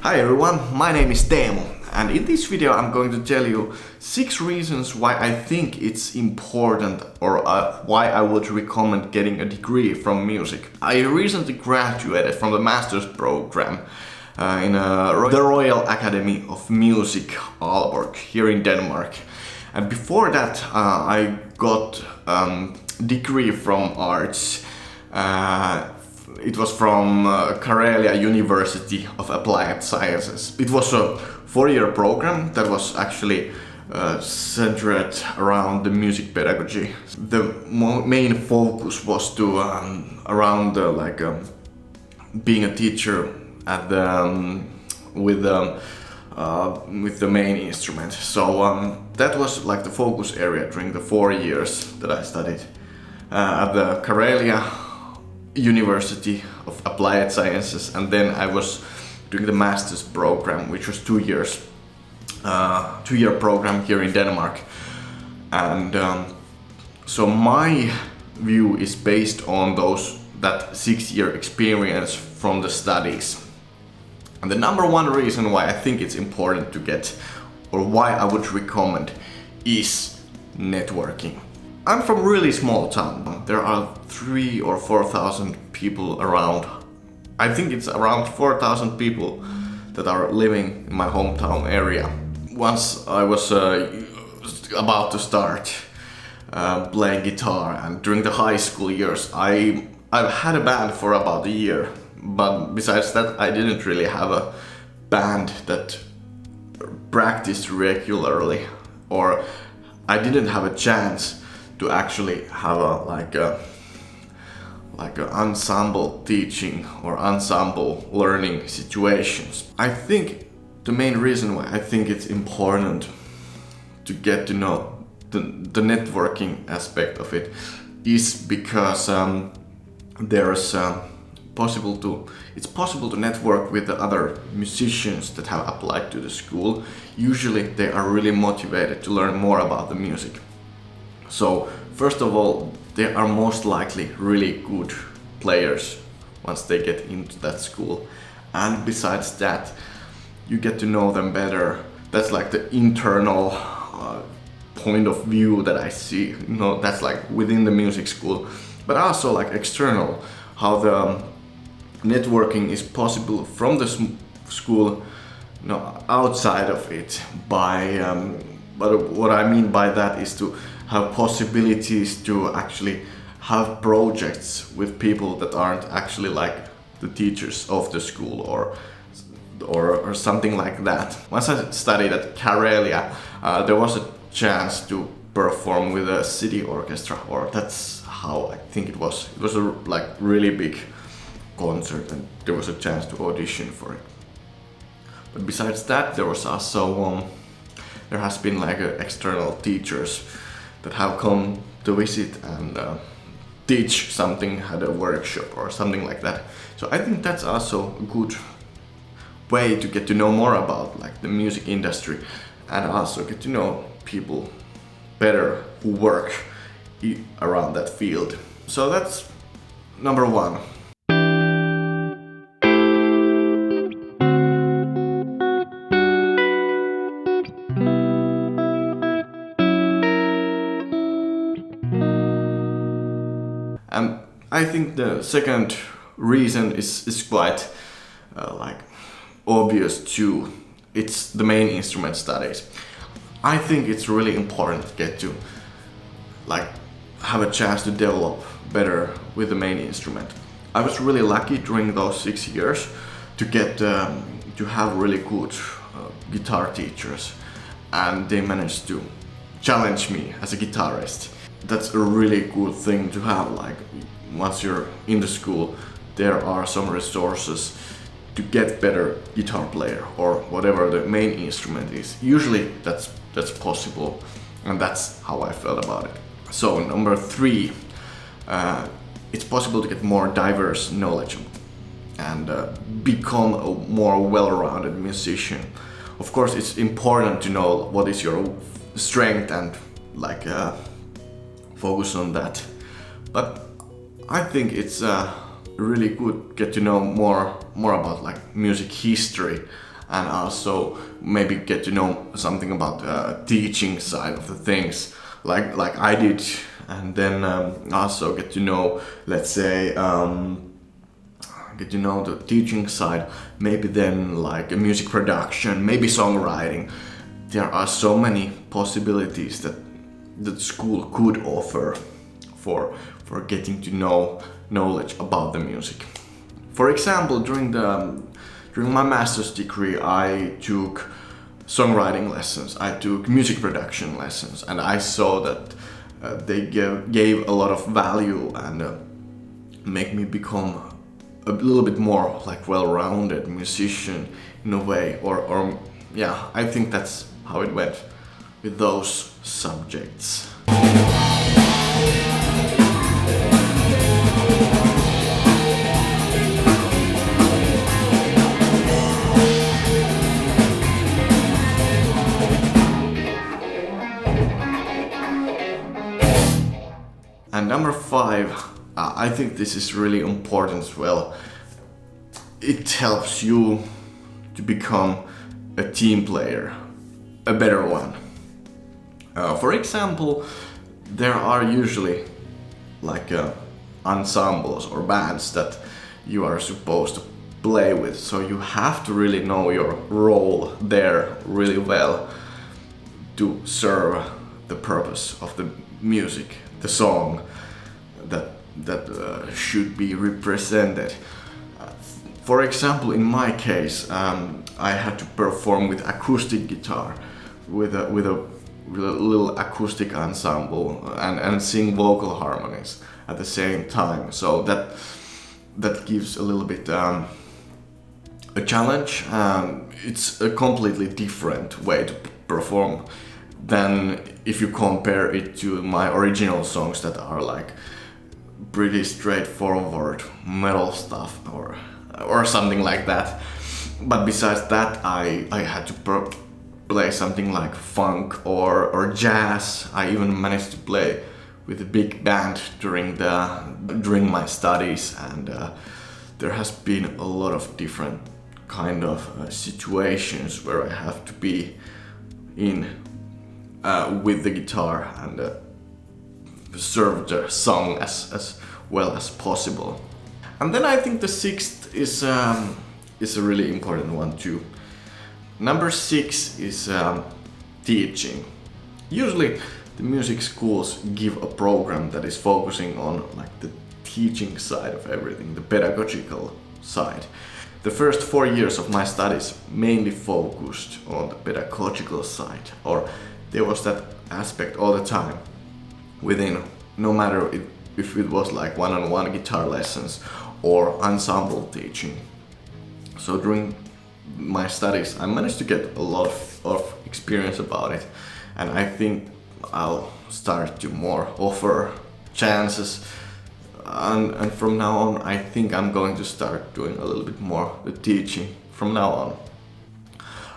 Hi everyone, my name is Teemu, and in this video I'm going to tell you 6 reasons why I think it's important or why I would recommend getting a degree from music. I recently graduated from the master's program in the Royal Academy of Music, Aalborg, here in Denmark. And before that I got degree from arts. It was from Karelia University of Applied Sciences. It was a 4-year program that was actually centered around the music pedagogy. The main focus was to being a teacher at with the main instrument. So that was like the focus area during the 4 years that I studied at the Karelia University of Applied Sciences, and then I was doing the master's program, which was 2 years, 2-year program here in Denmark. And so my view is based on that 6-year experience from the studies. And the number one reason why I think it's important to get, or why I would recommend, is networking. I'm from a really small town. There are 3,000 or 4,000 people around. I think it's around 4,000 people that are living in my hometown area. Once I was about to start playing guitar, and during the high school years I've had a band for about a year, but besides that I didn't really have a band that practiced regularly, or I didn't have a chance to actually have a ensemble teaching or ensemble learning situations. I think the main reason why I think it's important to get to know the networking aspect of it is because it's possible to network with the other musicians that have applied to the school. Usually they are really motivated to learn more about the music. So first of all, they are most likely really good players once they get into that school. And besides that, you get to know them better. That's like the internal point of view that I see. That's like within the music school, but also like external, how the networking is possible from the school, outside of it. But what I mean by that is to have possibilities to actually have projects with people that aren't actually like the teachers of the school or something like that. Once I studied at Karelia, there was a chance to perform with a city orchestra, or that's how I think it was. It was a really big concert, and there was a chance to audition for it. But besides that, there was also there has been external teachers that have come to visit and teach something, had a workshop or something like that. So I think that's also a good way to get to know more about the music industry, and also get to know people better who work around that field. So that's number one. I think the second reason is quite obvious too. It's the main instrument studies. I think it's really important to get to have a chance to develop better with the main instrument. I was really lucky during those 6 years to get to have really good guitar teachers, and they managed to challenge me as a guitarist. That's a really good thing to have. Once you're in the school, there are some resources to get better guitar player or whatever the main instrument is. Usually that's possible, and that's how I felt about it. So number 3, it's possible to get more diverse knowledge and become a more well-rounded musician. Of course, it's important to know what is your strength and focus on that. But I think it's really good get to know more about music history and also maybe get to know something about the teaching side of the things, like I did, and then also get to know, let's say, get to know the teaching side, maybe then like a music production, maybe songwriting. There are so many possibilities that school could offer for getting to know knowledge about the music. For example, during my master's degree, I took songwriting lessons, I took music production lessons, and I saw that they gave a lot of value and make me become a little bit more like well-rounded musician in a way, or yeah, I think that's how it went with those subjects. And number 5, I think this is really important as well. It helps you to become a team player, a better one. For example, there are usually like ensembles or bands that you are supposed to play with, so you have to really know your role there really well to serve the purpose of the music, the song that should be represented. For example, in my case, I had to perform with acoustic guitar, with a little acoustic ensemble, and sing vocal harmonies at the same time. So that gives a little bit a challenge. It's a completely different way to perform than if you compare it to my original songs that are like pretty straightforward metal stuff or something like that. But besides that, I had to play something like funk or jazz. I even managed to play with a big band during my studies, and there has been a lot of different kind of situations where I have to be in with the guitar and serve the song as well as possible. And then I think the 6th is a really important one too. Number 6 is teaching. Usually the music schools give a program that is focusing on like the teaching side of everything, the pedagogical side. The first 4 years of my studies mainly focused on the pedagogical side, or there was that aspect all the time within, no matter if it was like one-on-one guitar lessons or ensemble teaching. So during my studies I managed to get a lot of experience about it, and I think I'll start to more offer chances, and from now on I think I'm going to start doing a little bit more the teaching from now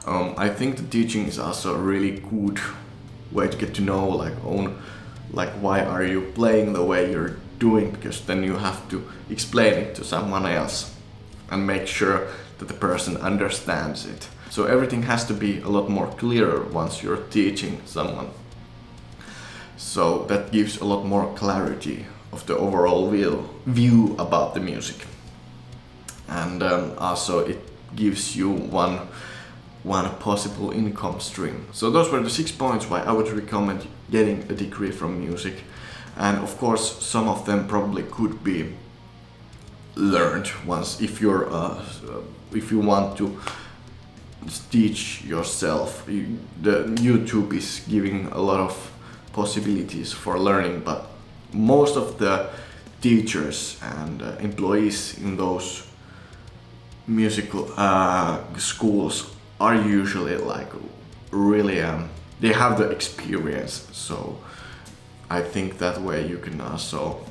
on. I think the teaching is also a really good way to get to know like why are you playing the way you're doing, because then you have to explain it to someone else and make sure that the person understands it. So everything has to be a lot more clearer once you're teaching someone. So that gives a lot more clarity of the overall view about the music. And also it gives you one possible income stream. So those were the 6 points why I would recommend getting a degree from music. And of course some of them probably could be learned once if you want to teach yourself. The YouTube is giving a lot of possibilities for learning, but most of the teachers and employees in those musical schools are usually like really they have the experience, so I think that way you can also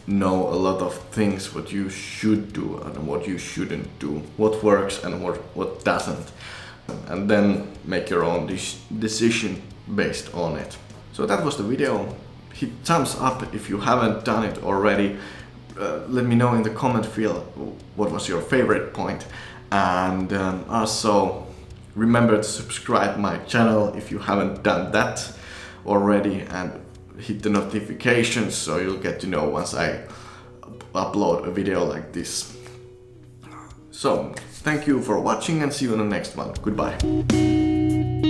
know a lot of things what you should do and what you shouldn't do, what works and what doesn't, and then make your own decision based on it. So that was the video. Hit thumbs up if you haven't done it already. Let me know in the comment field what was your favorite point, And also remember to subscribe my channel if you haven't done that already, and hit the notifications so you'll get to know once I upload a video like this. So thank you for watching and see you in the next one. Goodbye.